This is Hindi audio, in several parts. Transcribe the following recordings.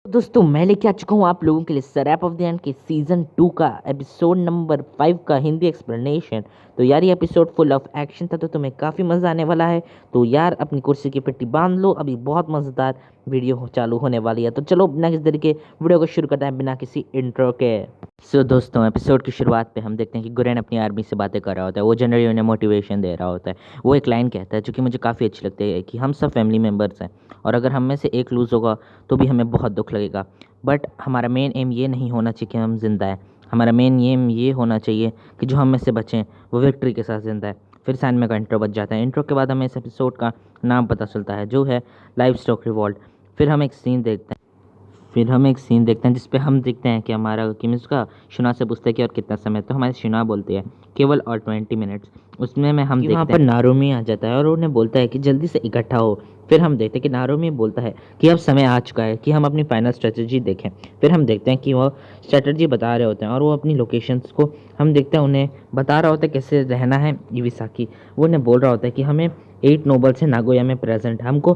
दोस्तों मैं लेके आ चुका हूँ आप लोगों के लिए सरैप ऑफ द एंड के सीज़न 2 का एपिसोड नंबर 5 का हिंदी एक्सप्लेनेशन। तो यार ये एपिसोड फुल ऑफ एक्शन था तो तुम्हें काफ़ी मज़ा आने वाला है। तो यार अपनी कुर्सी की पट्टी बांध लो, अभी बहुत मज़ेदार वीडियो चालू होने वाली है। तो चलो बिना किसी तरीके वीडियो को शुरू करते हैं बिना किसी इंट्रो के। दोस्तों एपिसोड की शुरुआत पे हम देखते हैं कि गुरेन अपनी आर्मी से बातें कर रहा होता है। वो जनरली उन्हें मोटिवेशन दे रहा होता है। वो एक लाइन कहता है जो कि मुझे काफ़ी अच्छी लगती है कि हम सब फैमिली मेम्बर्स हैं और अगर हम में से एक लूज़ होगा तो भी हमें बहुत दुख लगेगा, बट हमारा मेन एम ये नहीं होना चाहिए कि हम जिंदा हैं। हमारा मेन एम ये होना चाहिए कि जो हम में से बचें वो विक्ट्री के साथ जिंदा है। फिर सैंडमैन का इंट्रो बच जाता है। इंट्रो के बाद हमें इस एपिसोड का नाम पता चलता है जो है लाइफ स्टॉक रिवॉल्ट। फिर हम एक सीन देखते हैं जिसपे हम देखते हैं कि हमारा किमिस का शुना से पूछते हैं कि और कितना समय, तो हमारे शुना बोलती है केवल और 20 मिनट्स। उसमें में हम देखते हैं नारुमी आ जाता है और उन्हें बोलता है कि जल्दी से इकट्ठा हो। फिर हम देखते हैं कि नारुमी बोलता है कि अब समय आ चुका है कि हम अपनी फाइनल स्ट्रेटजी देखें। फिर हम देखते हैं कि वो स्ट्रेटजी बता रहे होते हैं और वो अपनी लोकेशंस को हम देखते हैं उन्हें बता रहा होता है कैसे रहना है इविसाकी। वो उन्हें बोल रहा होता है कि हमें 8 नोबल से नागोया में प्रेजेंट, हमको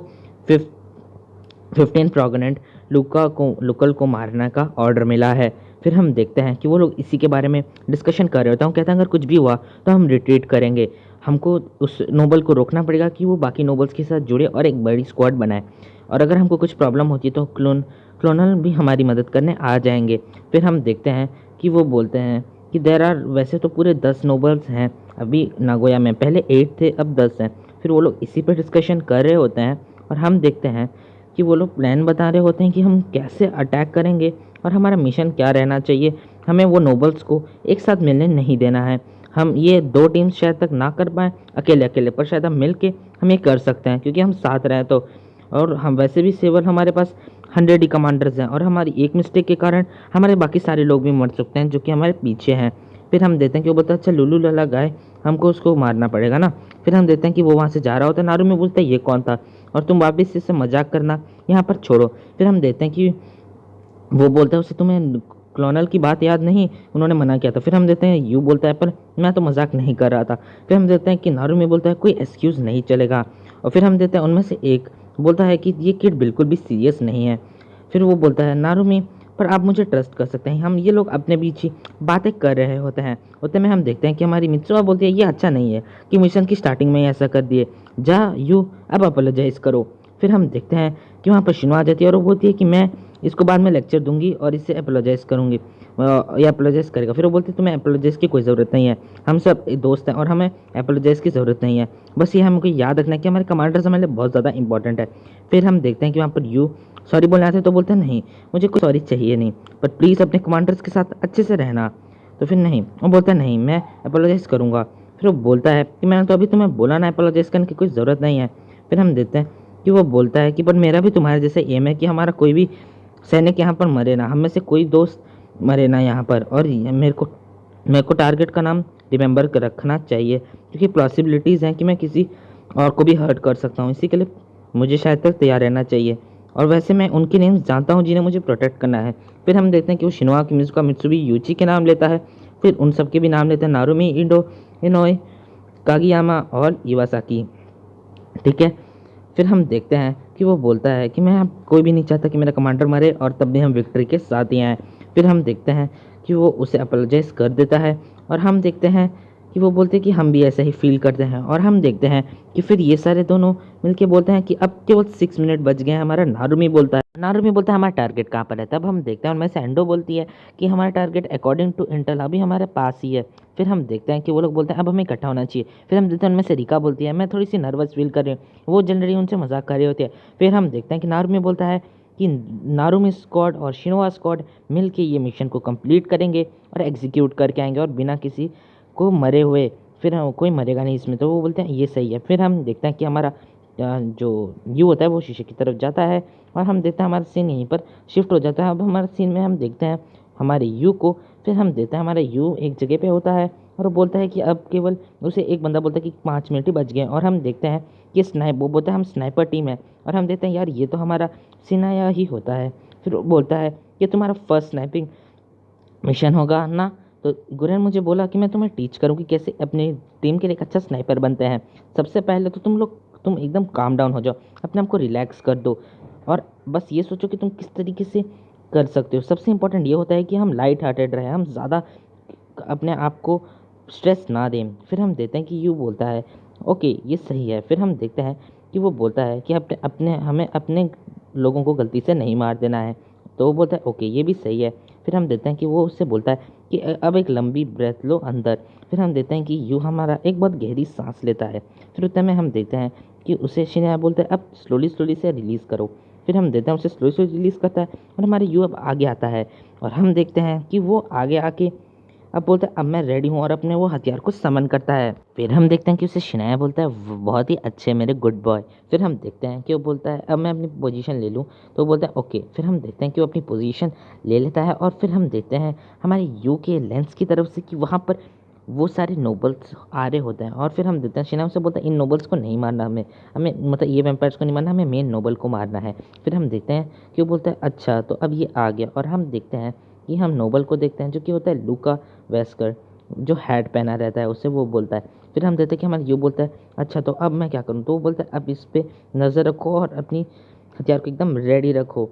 15 प्रोगनेंट लुकल को मारने का ऑर्डर मिला है। फिर हम देखते हैं कि वो लोग इसी के बारे में डिस्कशन कर रहे होते हैं। वो कहते हैं अगर कुछ भी हुआ तो हम रिट्रीट करेंगे, हमको उस नोबल को रोकना पड़ेगा कि वो बाकी नोबल्स के साथ जुड़े और एक बड़ी स्क्वाड बनाए, और अगर हमको कुछ प्रॉब्लम होती है तो क्लोनल भी हमारी मदद करने आ जाएंगे। फिर हम देखते हैं कि वो बोलते हैं कि देर आर वैसे तो पूरे 10 नोबल्स हैं अभी नागोया में, पहले 8 थे अब 10 हैं। फिर वो लोग इसी पर डिस्कशन कर रहे होते हैं और हम देखते हैं कि वो लोग प्लान बता रहे होते हैं कि हम कैसे अटैक करेंगे और हमारा मिशन क्या रहना चाहिए। हमें वो नोबल्स को एक साथ मिलने नहीं देना है। हम ये 2 टीम्स शायद तक ना कर पाएँ अकेले अकेले, पर शायद हम मिल के हम ये कर सकते हैं क्योंकि हम साथ रहें तो। और हम वैसे भी सेवल हमारे पास 100 ही कमांडर्स हैं और हमारी एक मिस्टेक के कारण हमारे बाकी सारे लोग भी मर सकते हैं जो कि हमारे पीछे हैं। फिर हम देते हैं कि वो बोलता है अच्छा लुलू लला गाय, हमको उसको मारना पड़ेगा ना। फिर हम देखते हैं कि वो वहाँ से जा रहा होता है। नारू में बोलता है ये कौन था और तुम वापिस इससे मजाक करना यहाँ पर छोड़ो। फिर हम देखते हैं कि वो बोलता है उसे तुम्हें क्लोनल की बात याद नहीं, उन्होंने मना किया था। फिर हम देते हैं यू बोलता है पर मैं तो मजाक नहीं कर रहा था। फिर हम देते हैं कि नारू में बोलता है कोई एक्सक्यूज़ नहीं चलेगा। और फिर हम देते हैं उनमें से एक बोलता है कि ये किड बिल्कुल भी सीरियस नहीं है। फिर वो बोलता है नारुमी पर आप मुझे ट्रस्ट कर सकते हैं। हम ये लोग अपने बीच ही बातें कर रहे होते हैं। उतने में हम देखते हैं कि हमारी मित्सुआ बोलती है ये अच्छा नहीं है कि मिशन की स्टार्टिंग में ही ऐसा कर दिए, जा यू अब अपोलोजाइज करो। फिर हम देखते हैं कि वहाँ पर शिनो आ जाती है और वो बोलती है कि मैं इसको बाद में लेक्चर दूंगी और इससे अपोलोजाइज करूँगी, ये अपोलोजाइज करेगा। फिर वो बोलती है तुम्हें अपोलोजाइज की कोई ज़रूरत नहीं है, हम सब दोस्त हैं और हमें अपोलोजाइज की ज़रूरत नहीं है। बस ये हमको याद रखना है कि हमारे कमांडर्स हमारे लिए बहुत ज़्यादा इंपॉर्टेंट है। फिर हम देखते हैं कि वहाँ पर यू सॉरी बोलने आते हैं तो बोलते हैं नहीं मुझे कोई सॉरी चाहिए नहीं, पर प्लीज़ अपने कमांडर्स के साथ अच्छे से रहना। तो फिर नहीं, वो बोलता है नहीं मैं अपोलोजाइज़ करूँगा। फिर वो बोलता है कि मैंने तो अभी तुम्हें बोला ना अपोलोजाइज़ करने की कोई ज़रूरत नहीं है। फिर हम देखते हैं कि वो बोलता है कि पर मेरा भी तुम्हारे जैसे एम है कि हमारा कोई भी सैनिक यहाँ पर मरे ना, हम में से कोई दोस्त मरे ना यहाँ पर, और मेरे को टारगेट का नाम रिमेंबर कर रखना चाहिए क्योंकि पॉसिबिलिटीज़ हैं कि मैं किसी और को भी हर्ट कर सकता हूँ। इसी के लिए मुझे शायद तक तैयार रहना चाहिए, और वैसे मैं उनके नेम्स जानता हूँ जिन्हें मुझे प्रोटेक्ट करना है। फिर हम देखते हैं कि वो शिनोआ की मिजुका मित्सुबी यूची के नाम लेता है। फिर उन सब के भी नाम लेते हैं, नारुमी इनोए कागियामा और इवासाकी। ठीक है। फिर हम देखते हैं कि वो बोलता है कि मैं अब कोई भी नहीं चाहता कि मेरा कमांडर मरे और तब भी हम विक्ट्री के साथ ही आएँ। फिर हम देखते हैं कि वो उसे अपोलोजाइज़ कर देता है और हम देखते हैं कि वो बोलते हैं कि हम भी ऐसा ही फील करते हैं। और हम देखते हैं कि फिर ये सारे दोनों मिलके बोलते हैं कि अब केवल 6 मिनट बच गए हैं। हमारा नारुमी बोलता है हमारा टारगेट कहाँ पर है। तब हम देखते हैं उनमें से एंडो बोलती है कि हमारा टारगेट अकॉर्डिंग टू इंटेल अभी हमारे पास ही है। फिर हम देखते हैं कि वो लोग बोलते हैं अब हमें इकट्ठा होना चाहिए। फिर हम देखते हैं उनमें से रिका बोलती है मैं थोड़ी सी नर्वस फील कर रही हूँ, वो जनरली उनसे मजाक कर रही होती है। फिर हम देखते हैं कि नारुमी बोलता है कि नारुमी स्क्वाड और शिनोआ स्क्वाड मिल के ये मिशन को कंप्लीट करेंगे और एग्जीक्यूट करके आएंगे और बिना किसी को मरे हुए। फिर कोई मरेगा नहीं इसमें, तो वो बोलते हैं ये सही है। फिर हम देखते हैं कि हमारा जो यू होता है वो शीशे की तरफ जाता है और हम देखते हैं हमारा सीन यहीं पर शिफ्ट हो जाता है। अब हमारे सीन में हम देखते हैं हमारे यू को। फिर हम देखते हैं हमारा यू एक जगह पे होता है और वो बोलता है कि अब केवल उसे एक बंदा बोलता है कि 5 मिनट ही बच गए। और हम देखते हैं कि वो बोलता है हम स्नाइपर टीम है और हम देखते हैं यार ये तो हमारा सिनाया ही होता है। फिर वो बोलता है कि तुम्हारा फर्स्ट स्नाइपिंग मिशन होगा ना, तो गुरेन मुझे बोला कि मैं तुम्हें टीच करूँ कि कैसे अपनी टीम के लिए एक अच्छा स्नाइपर बनते हैं। सबसे पहले तो तुम एकदम काम डाउन हो जाओ, अपने आप को रिलैक्स कर दो। और बस ये सोचो कि तुम किस तरीके से कर सकते हो। सबसे इम्पोर्टेंट ये होता है कि हम लाइट हार्टेड रहें, हम ज़्यादा अपने आप को स्ट्रेस ना दें। फिर हम देते हैं कि यू बोलता है ओके ये सही है। फिर हम देखते हैं कि वो बोलता है कि अपने अपने हमें अपने लोगों को गलती से नहीं मार देना है। तो वो बोलता है ओके ये भी सही है। फिर हम देते हैं कि वो उससे बोलता है कि अब एक लंबी ब्रेथ लो अंदर। फिर हम देते हैं कि यू हमारा एक बहुत गहरी सांस लेता है। फिर उतने में हम देखते हैं कि उसे शिनाया बोलता है अब स्लोली स्लोली से रिलीज़ करो। फिर हम देते हैं उसे स्लोली स्लोली रिलीज़ करता है और हमारे यू अब आगे आता है और हम देखते हैं कि वो आगे आके अब बोलता है अब मैं रेडी हूँ और अपने वो हथियार को समन करता है। फिर हम देखते हैं कि उसे शिनाया बोलता है बहुत ही अच्छे मेरे गुड बॉय। फिर हम देखते हैं कि वो बोलता है अब मैं अपनी पोजीशन ले लूँ। तो वो बोलता है ओके। फिर हम देखते हैं कि वो अपनी पोजीशन ले लेता है और फिर हम देखते हैं हमारे यू के लेंस की तरफ से कि वहाँ पर वो सारे नोबल्स आ रहे होते हैं। और फिर हम देखते हैं शिनाया से बोलता है इन नोबल्स को नहीं मारना, हमें हमें मतलब ये वैम्पायर्स को नहीं मारना, हमें मेन नोबल को मारना है। फिर हम देखते हैं कि वो बोलता है अच्छा तो अब ये आ गया। और हम देखते हैं कि हम नोबल को देखते हैं जो कि होता है लूका वेस्कर, जो हैट पहना रहता है, उससे वो बोलता है। फिर हम देखते हैं कि हमारा यू बोलता है अच्छा तो अब मैं क्या करूँ। तो वो बोलता है अब इस पर नज़र रखो और अपनी हथियार को एकदम रेडी रखो,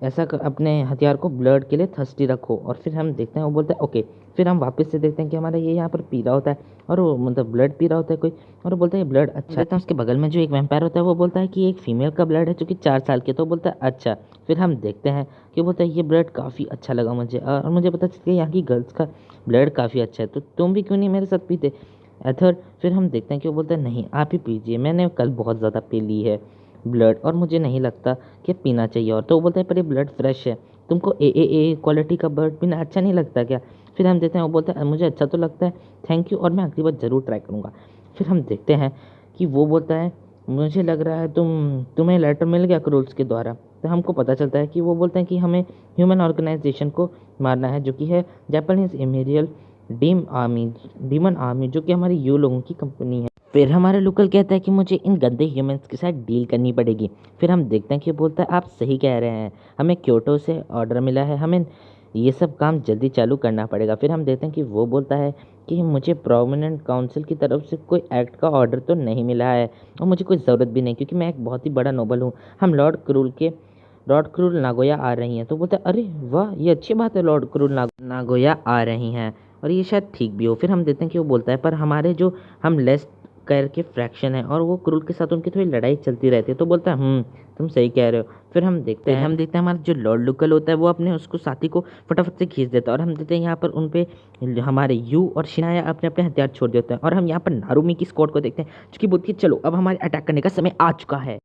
ऐसा अपने हथियार को ब्लड के लिए थर्स्टी रखो। और फिर हम देखते हैं वो बोलता है ओके। फिर हम वापस से देखते हैं कि हमारा ये यहाँ पर पी रहा होता है और वो मतलब ब्लड पी रहा होता है कोई, और वो बोलता है ये ब्लड अच्छा है। उसके बगल में जो एक वैम्पायर होता है वो बोलता है कि एक फीमेल का ब्लड है जो कि 4 साल की है। तो बोलता है अच्छा। फिर हम देखते हैं कि बोलता है ये ब्लड काफ़ी अच्छा लगा मुझे और मुझे पता चल गया यहाँ की गर्ल्स का ब्लड काफ़ी अच्छा है, तो तुम भी क्यों नहीं मेरे साथ पीते एथर। फिर हम देखते हैं कि वो बोलता है नहीं आप ही पीजिए, मैंने कल बहुत ज़्यादा पी ली है ब्लड और मुझे नहीं लगता कि पीना चाहिए। और तो वो बोलता है पर ये ब्लड फ्रेश है, तुमको ए क्वालिटी का ब्लड पीना अच्छा नहीं लगता क्या। फिर हम देखते हैं वो बोलता है मुझे अच्छा तो लगता है, थैंक यू और मैं अगली बार ज़रूर ट्राई करूँगा। फिर हम देखते हैं कि वो बोलता है मुझे लग रहा है तुम्हें लेटर मिल गया क्रूल्स के द्वारा। तो हमको पता चलता है कि वो बोलते हैं कि हमें ह्यूमन ऑर्गेनाइजेशन को मारना है जो कि है जापानीज इम्पीरियल डीमन आर्मी, जो कि हमारी यू लोगों की कंपनी है। फिर हमारा लोकल कहता है कि मुझे इन गंदे ह्यूमंस के साथ डील करनी पड़ेगी। फिर हम देखते हैं कि बोलता है आप सही कह रहे हैं, हमें क्योटो से ऑर्डर मिला है, हमें ये सब काम जल्दी चालू करना पड़ेगा। फिर हम देखते हैं कि वो बोलता है कि मुझे प्रोविडेंट काउंसिल की तरफ से कोई एक्ट का ऑर्डर तो नहीं मिला है और मुझे कोई ज़रूरत भी नहीं क्योंकि मैं एक बहुत ही बड़ा नोबल हूँ। हम लॉर्ड क्रूल नागोया आ रही हैं। तो बोलता है अरे वाह ये अच्छी बात है, लॉर्ड क्रूल नागोया आ रही हैं और ये शायद ठीक भी हो। फिर हम देखते हैं कि वो बोलता है पर हमारे जो हम लेस कैर के फ्रैक्शन है और वो क्रूल के साथ उनकी थोड़ी लड़ाई चलती रहती है। तो बोलता है तुम सही कह रहे हो। फिर हम देखते हैं हमारा जो लॉर्ड लुकल होता है वो अपने उसको साथी को फटाफट से खींच देता है और हम देखते हैं यहाँ पर उन पे हमारे यू और शिनाया अपने अपने हथियार छोड़ देते हैं। और हम यहाँ पर नारुमी की स्क्वाड को देखते हैं जो कि बोलती है चलो अब हमारे अटैक करने का समय आ चुका है।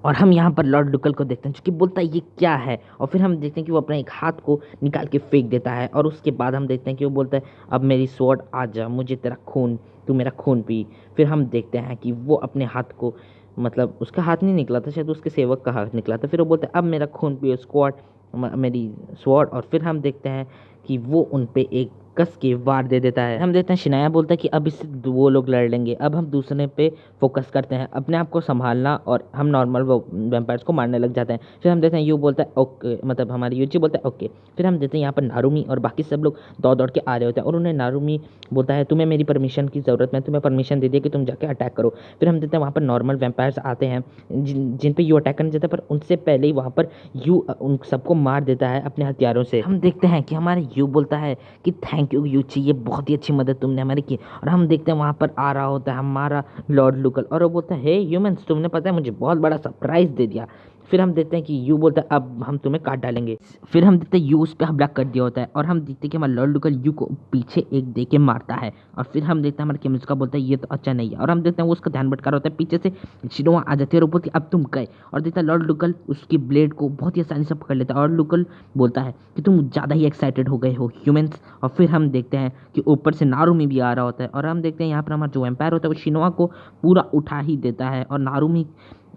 और हम यहाँ पर लॉर्ड लुकल को देखते हैं जो कि बोलता है ये क्या है। और फिर हम देखते हैं कि वो अपना एक हाथ को निकाल के फेंक देता है और उसके बाद हम देखते हैं कि वो बोलता है अब मेरी स्वॉर्ड आ जा, मुझे तेरा खून, तू मेरा खून पी। फिर हम देखते हैं कि वो अपने हाथ को मतलब उसका हाथ नहीं निकला था, शायद उसके सेवक का हाथ निकला था। फिर वो बोलता है अब मेरा खून पियो स्क्वाड, मेरी स्वॉर्ड। और फिर हम देखते हैं कि वो उन पे एक कस के वार दे देता है। हम देखते हैं शिनाया बोलता है कि अब इससे वो लोग लड़ लेंगे, अब हम दूसरे पे फोकस करते हैं, अपने आप को संभालना, और हम नॉर्मल वैम्पायर्स को मारने लग जाते हैं। फिर हम देखते हैं यू बोलता है ओके, मतलब हमारी यूची बोलता है ओके। फिर हम देखते हैं यहाँ पर नारुमी और बाकी सब लोग दौड़ दौड़ के आ रहे होते हैं और उन्हें नारुमी बोलता है तुम्हें मेरी परमिशन की ज़रूरत, मैं तुम्हें परमिशन दे दिया कि तुम जाके अटैक करो। फिर हम देखते हैं वहाँ पर नॉर्मल वैम्पायर्स आते हैं जिन पे यू अटैक करने जाता है, पर उनसे पहले ही वहाँ पर यू उन सबको मार देता है अपने हथियारों से। हम देखते हैं कि हमारे यू बोलता है कि थैंक यू यूची, ये बहुत ही अच्छी मदद तुमने हमारी की। और हम देखते हैं वहाँ पर आ रहा होता है हमारा लॉर्ड लुकल और वो बोलता है हे ह्यूमंस, तुमने पता है मुझे बहुत बड़ा सरप्राइज दे दिया। फिर हम देखते हैं कि यू बोलता है अब हम तुम्हें काट डालेंगे। फिर हम देखते हैं यू उस पर हमला कर दिया होता है और हम देखते हैं कि हमारा लॉर्ड लुकल यू को पीछे एक दे के मारता है। और फिर हम देखते हैं हमारा केमिस्का बोलता है ये तो अच्छा नहीं है। और हम देखते हैं वो उसका ध्यान भटका रहा होता है, पीछे से शिनोआ आ जाती है और बोलती है अब तुम गए। और देखता है लॉर्ड लुकल उसकी ब्लेड को बहुत ही आसानी से पकड़ लेता है और लुकल बोलता है कि तुम ज़्यादा ही एक्साइटेड हो गए हो ह्यूमंस। और फिर हम देखते हैं कि ऊपर से नारुमी भी आ रहा होता है और हम देखते हैं यहाँ पर हमारा जो एम्पायर होता है वो शिनोआ को पूरा उठा ही देता है और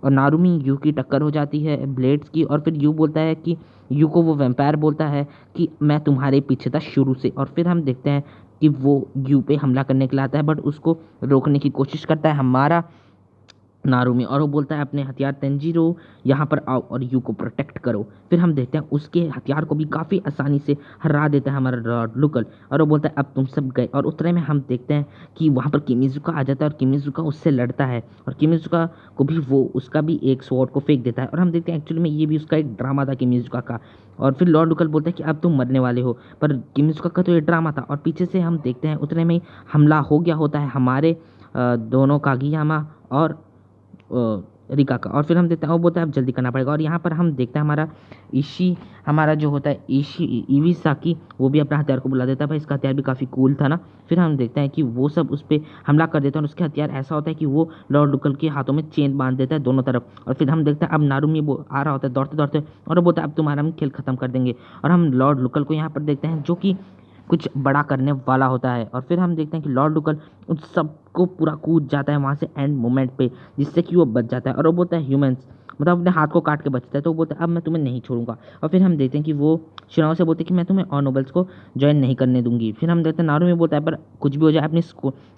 नारुमी यू की टक्कर हो जाती है ब्लेड्स की। और फिर यू बोलता है कि यू को वो वैम्पायर बोलता है कि मैं तुम्हारे पीछे था शुरू से। और फिर हम देखते हैं कि वो यू पे हमला करने के लिए आता है बट उसको रोकने की कोशिश करता है हमारा नारुमी, और वो बोलता है अपने हथियार तेंजिरो यहाँ पर आओ और यू को प्रोटेक्ट करो। फिर हम देखते हैं उसके हथियार को भी काफ़ी आसानी से हरा देता है हमारा लॉर्ड लुकल, और वो बोलता है अब तुम सब गए। और उतरे में हम देखते हैं कि वहाँ पर किमिजुका आ जाता है और किमिजुका उससे लड़ता है, और किमिजुका को भी वो उसका भी एक स्वॉर्ड को फेंक देता है। और हम देखते हैं एक्चुअली में ये भी उसका एक ड्रामा था किमिजुका का। और फिर लॉर्ड लुकल बोलता है कि अब तुम मरने वाले हो, पर किमिजुका का तो ये ड्रामा था। और पीछे से हम देखते हैं उतने में ही हमला हो गया होता है हमारे दोनों कागियामा और रिका का। और फिर हम देखते हैं वो बोलता है अब जल्दी करना पड़ेगा। और यहाँ पर हम देखते हैं हमारा जो होता है इविसाकी, वो भी अपना हथियार को बुला देता है। भाई इसका हथियार भी काफ़ी कूल था ना। फिर हम देखते हैं कि वो सब उस पर हमला कर देते हैं, और उसके हथियार ऐसा होता है कि वो लॉर्ड लुकल के हाथों में चेन बांध देता है दोनों तरफ। और फिर हम देखते हैं अब नारुमी वो आ रहा होता है दौड़ते दौड़ते, और वो बोलता है अब तुम्हारा हम खेल खत्म कर देंगे। और हम लॉर्ड लुकल को यहाँ पर देखते हैं जो कि कुछ बड़ा करने वाला होता है। और फिर हम देखते हैं कि लॉर्ड लुकल उन सबको पूरा कूद जाता है वहाँ से एंड मोमेंट पे, जिससे कि वो बच जाता है। और वो बोलता है ह्यूमंस, मतलब अपने हाथ को काट के बचता है। तो वो बोलता है अब मैं तुम्हें नहीं छोड़ूंगा। और फिर हम देखते हैं कि वो शिनाओ से बोलते हैं कि मैं तुम्हें और नोबल्स को ज्वाइन नहीं करने दूंगी। फिर हम देखते हैं नारुमी बोलता है पर कुछ भी हो जाए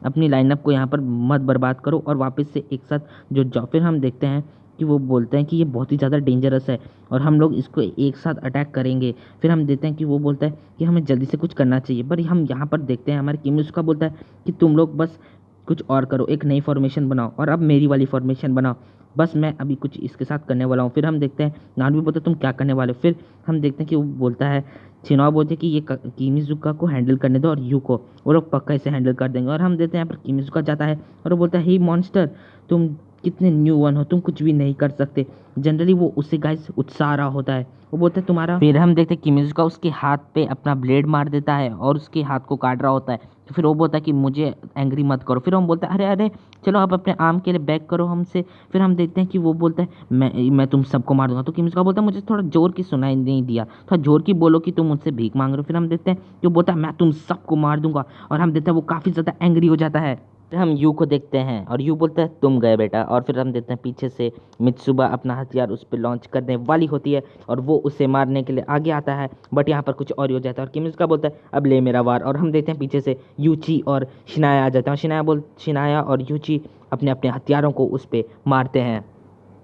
अपनी लाइनअप को यहाँ पर मत बर्बाद करो और वापस से एक साथ जुट जाओ। फिर हम देखते हैं कि वो बोलते हैं कि ये बहुत ही ज़्यादा डेंजरस है और हम लोग इसको एक साथ अटैक करेंगे। फिर हम देखते हैं कि वो बोलता है कि हमें जल्दी से कुछ करना चाहिए, पर हम यहाँ पर देखते हैं हमारे किमी उसका बोलता है कि तुम लोग बस कुछ और करो, एक नई फॉर्मेशन बनाओ और अब मेरी वाली फॉर्मेशन बनाओ, बस मैं अभी कुछ इसके साथ करने वाला हूँ। फिर हम देखते हैं नानवी बोलते तुम क्या करने वाले हो। फिर हम देखते हैं कि वो बोलता है छिनाओ बोलते हैं कि ये किमिजुका को हैंडल करने दो और यू को, वो लोग पक्का इसे हैंडल कर देंगे। और हम देखते हैं यहाँ पर किमिजुका जाता है और वो बोलता है ही मॉन्स्टर, तुम कितने न्यू वन हो, तुम कुछ भी नहीं कर सकते। जनरली वो उससे गाइस उत्साह रहा होता है, वो बोलता है तुम्हारा। फिर हम देखते हैं किमिजुका उसके हाथ पे अपना ब्लेड मार देता है और उसके हाथ को काट रहा होता है। तो फिर वो बोलता है कि मुझे एंग्री मत करो। फिर हम बोलते हैं अरे अरे चलो आप अपने आर्म के लिए बैक करो हमसे। फिर हम देखते हैं कि वो बोलता है मैं तुम सबको मार दूंगा। तो किमिजुका बोलता है मुझे थोड़ा जोर की सुनाई नहीं दिया, थोड़ा जोर की बोलो कि तुम मुझसे भीख मांग रहे हो। फिर हम देखते हैं कि वो बोलता है मैं तुम सबको मार दूंगा, और हम देखते हैं वो काफ़ी ज़्यादा एंग्री हो जाता है। फिर हम यू को देखते हैं और यू बोलता है तुम गए बेटा। और फिर हम देखते हैं पीछे से मित्सुबा अपना हथियार उस पर लॉन्च करने वाली होती है और वो उसे मारने के लिए आगे आता है, बट यहाँ पर कुछ और ही हो जाता है और किमिजुका बोलता है अब ले मेरा वार। और हम देखते हैं पीछे से यूची और शिनाया आ जाते हैं और शिनाया और यूची अपने अपने हथियारों को उस पर मारते हैं।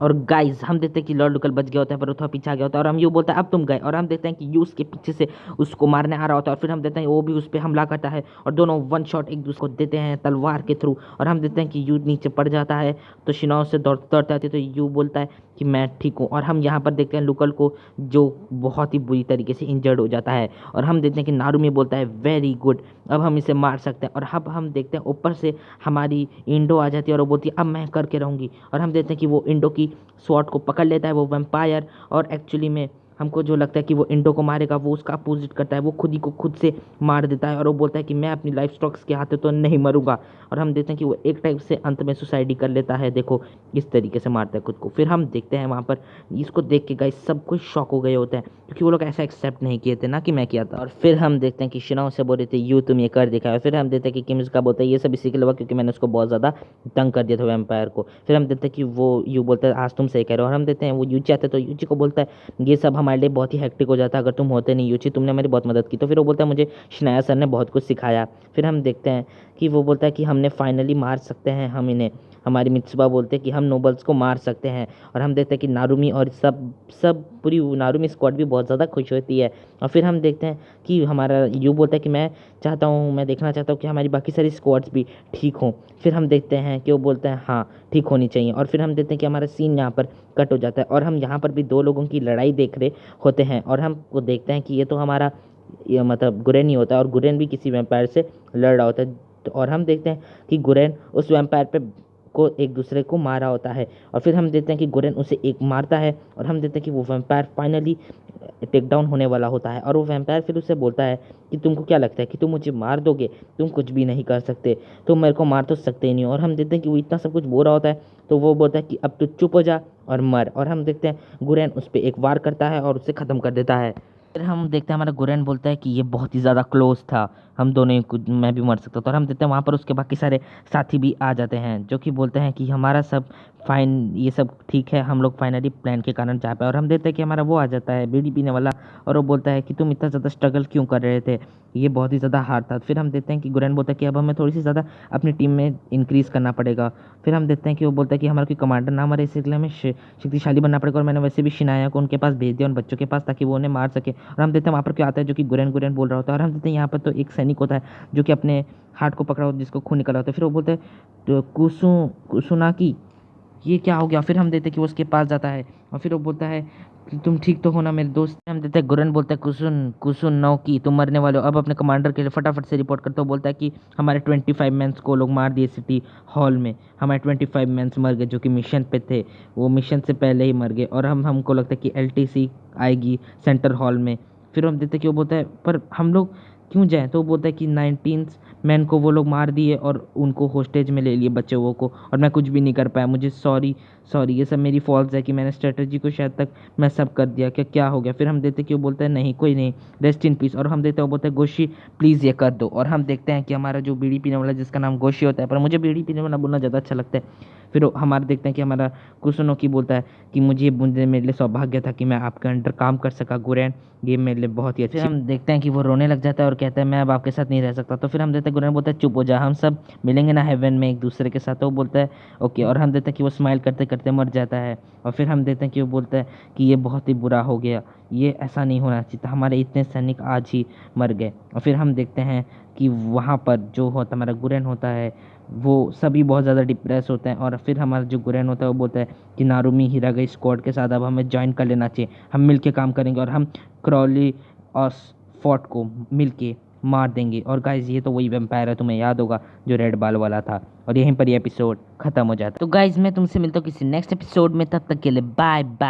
और गाइस हम देखते हैं कि लॉर्ड लुकल बच गया होता है पर वो थोड़ा पीछे आ गया होता है, और हम यू बोलता है अब तुम गए। और हम देखते हैं कि यू उसके पीछे से उसको मारने आ रहा होता है, और फिर हम देखते हैं वो भी उस पर हमला करता है और दोनों वन शॉट एक दूसरे को देते हैं तलवार के थ्रू। और हम देखते हैं कि यू नीचे पड़ जाता है, तो शिनाओ से दौड़ते दौड़ते आती है, तो यू बोलता है कि मैं ठीक हूँ। और हम यहाँ पर देखते हैं लुकल को जो बहुत ही बुरी तरीके से इंजर्ड हो जाता है, और हम देखते हैं कि नारुमी बोलता है वेरी गुड, अब हम इसे मार सकते हैं। और अब हम देखते हैं ऊपर से हमारी इंडो आ जाती है और वो बोलती है अब मैं करके रहूँगी। और हम देखते हैं कि वो इंडो की स्वॉर्ड को पकड़ लेता है वो वैम्पायर, और एक्चुअली में हमको जो लगता है कि वो इंडो को मारेगा वो उसका अपोजिट करता है, वो खुद ही को खुद से मार देता है और वो बोलता है कि मैं अपनी लाइफ स्टॉक्स के हाथों तो नहीं मरूंगा। और हम देखते हैं कि वो एक टाइप से अंत में सुसाइड ही कर लेता है, देखो इस तरीके से मारता है खुद को। फिर हम देखते हैं वहाँ पर इसको देख के गाइस सब कुछ शॉक हो गए होते हैं, क्योंकि वो लोग ऐसा एक्सेप्ट नहीं किए थे ना कि मैं किया था। और फिर हम देखते हैं कि शिनाओ से बोल रहे थे यू तुम ये कर दिखाया। फिर हम देखते हैं कि किमिजुका बोलता है ये सब इसी के लिए हुआ क्योंकि मैंने उसको बहुत ज़्यादा तंग कर दिया था वैम्पायर को। फिर हम देखते हैं कि वो यू बोलता है आज तुम सही कह रहे हो। और हम देखते हैं वो यूची आते तो यूची को बोलता है ये सब हमारे लिए बहुत ही हेक्टिक हो जाता अगर तुम होते नहीं यूची, तुमने मेरी बहुत मदद की। तो फिर वो बोलता है मुझे शिनाया सर ने बहुत कुछ सिखाया। फिर हम देखते हैं कि वो बोलता है कि हमने फाइनली मार सकते हैं हम इन्हें, हमारी मित्सुबा बोलते हैं कि हम नोबल्स को मार सकते हैं। और हम देखते हैं कि नारुमी और सब पूरी नारुमी स्क्वाड भी बहुत ज़्यादा खुश होती है। और फिर हम देखते हैं कि हमारा यू बोलता है कि मैं देखना चाहता हूँ कि हमारी बाकी सारी स्क्वाड्स भी ठीक हों। फिर हम देखते हैं कि वो बोलते हैं हाँ ठीक होनी चाहिए। और फिर हम देखते हैं कि हमारा सीन यहाँ पर कट हो जाता है और हम यहाँ पर भी दो लोगों की लड़ाई देख रहे होते हैं, और हम वो देखते हैं कि ये तो हमारा ये मतलब गुरेन ही होता है और गुरेन भी किसी वैम्पायर से लड़ रहा होता है। और हम देखते हैं कि गुरेन उस वैम्पायर पे को एक दूसरे को मारा होता है, और फिर हम देखते हैं कि गुरेन उसे एक मारता है, और हम देखते हैं कि वो वैम्पायर फाइनली टेक डाउन होने वाला होता है। और वो वैम्पायर फिर उससे बोलता है कि तुमको क्या लगता है कि तुम मुझे मार दोगे, तुम कुछ भी नहीं कर सकते, तुम मेरे को मार तो सकते ही नहीं। और हम देखते हैं कि वो इतना सब कुछ बोल रहा होता है, तो वो बोलता है कि अब तो चुप हो जा और मर। और हम देखते हैं गुरेन उस पर एक वार करता है और उसे ख़त्म कर देता है। फिर हम देखते हैं हमारा गुरेन बोलता है कि ये बहुत ही ज़्यादा क्लोज था, हम दोनों ही मैं भी मर सकता था। और हम देखते हैं वहाँ पर उसके बाकी सारे साथी भी आ जाते हैं जो कि बोलते हैं कि हमारा सब फाइन, ये सब ठीक है, हम लोग फाइनली प्लान के कारण जा पाए। और हम देखते हैं कि हमारा वो आ जाता है बीड़ी पीने वाला, और वो बोलता है कि तुम इतना ज़्यादा स्ट्रगल क्यों कर रहे थे, ये बहुत ही ज़्यादा हार्ड था। फिर हम देखते हैं कि गुरेन बोलता है कि अब हमें थोड़ी सी ज़्यादा अपनी टीम में इंक्रीज़ करना पड़ेगा। फिर हम देखते हैं कि वो बोलता है कि हमारा कोई कमांडर ना मरे, इसलिए हमें शक्तिशाली बनना पड़ेगा। और मैंने वैसे भी शिनाया को उनके पास भेज दिया, उन बच्चों के पास, ताकि वो उन्हें मार सके। और हम देखते हैं वहाँ पर क्या आता है जो कि गुरेन गुरेन बोल रहा होता है। और हम देखते हैं यहाँ पर तो एक सैनिक होता है जो कि अपने हार्ट को पकड़ा होता है, जिसको खून निकला होता है। फिर वो बोलते हैं तो कुसुनाकी, ये क्या हो गया। फिर हम देखते हैं कि वो उसके पास जाता है और फिर वो बोलता है कि तुम ठीक तो हो ना मेरे दोस्त। हम देखते हैं गुरन बोलता है कुसुन कुसुन नौ की तुम मरने वाले हो, अब अपने कमांडर के लिए फटाफट से रिपोर्ट करते हो। बोलता है कि हमारे 25 मैंस को लोग मार दिए सिटी हॉल में, हमारे 25 मैंस मर गए जो कि मिशन पे थे, वो मिशन से पहले ही मर गए। और हमको लगता है कि LTC आएगी सेंटर हॉल में। फिर हम देखते हैं कि वो बोलता है पर हम लोग क्यों जाएँ, तो वो बोलता है कि 19 मैन को वो लोग मार दिए और उनको होस्टेज में ले लिए बच्चे वो को, और मैं कुछ भी नहीं कर पाया, मुझे सॉरी ये सब मेरी फॉल्ट है कि मैंने स्ट्रेटजी को शायद तक मैं सब कर दिया, क्या हो गया। फिर हम देखते हैं कि वो बोलता है नहीं कोई नहीं, रेस्ट इन पीस। और हम देखते हैं वो बोलता है गोशी प्लीज़ ये कर दो। और हम देखते हैं कि हमारा जो बीड़ी पीने वाला जिसका नाम गोशी होता है, पर मुझे बीड़ी पीने वाला बोलना ज़्यादा अच्छा लगता है। फिर हमारे देखते हैं कि हमारा कुसुनो की बोलता है कि मुझे मेरे लिए सौभाग्य था कि मैं आपके अंडर काम कर सका गुरैन, ये मेरे लिए बहुत ही अच्छी। फिर हम देखते हैं कि वो रोने लग जाता है और कहता है मैं अब आपके साथ नहीं रह सकता। तो फिर हम देखते हैं गुरैन बोलता है चुप हो जा, हम सब मिलेंगे ना हेवन में एक दूसरे के साथ। तो वो बोलता है ओके। और हम देखते हैं कि वो स्माइल करते करते मर जाता है। और फिर हम देखते हैं कि वो बोलता है कि ये बहुत ही बुरा हो गया, ये ऐसा नहीं होना चाहिए था, हमारे इतने सैनिक आज ही मर गए। और फिर हम देखते हैं कि वहाँ पर जो होता हमारा गुरैन होता है वो सभी बहुत ज़्यादा डिप्रेस होते हैं। और फिर हमारा जो गुरैन होता है वो बोलता है कि नारुमी हिरागा स्क्वाड के साथ अब हमें ज्वाइन कर लेना चाहिए, हम मिल के काम करेंगे और हम क्रॉली और फोर्ट को मिल के मार देंगे। और गाइज ये तो वही वेम्पायर है, तुम्हें याद होगा, जो रेड बाल वाला था। और यहीं पर ये एपिसोड खत्म हो जाता है। तो गाइज मैं तुमसे मिलता हूँ किसी नेक्स्ट एपिसोड में, तब तक के लिए बाय बाय।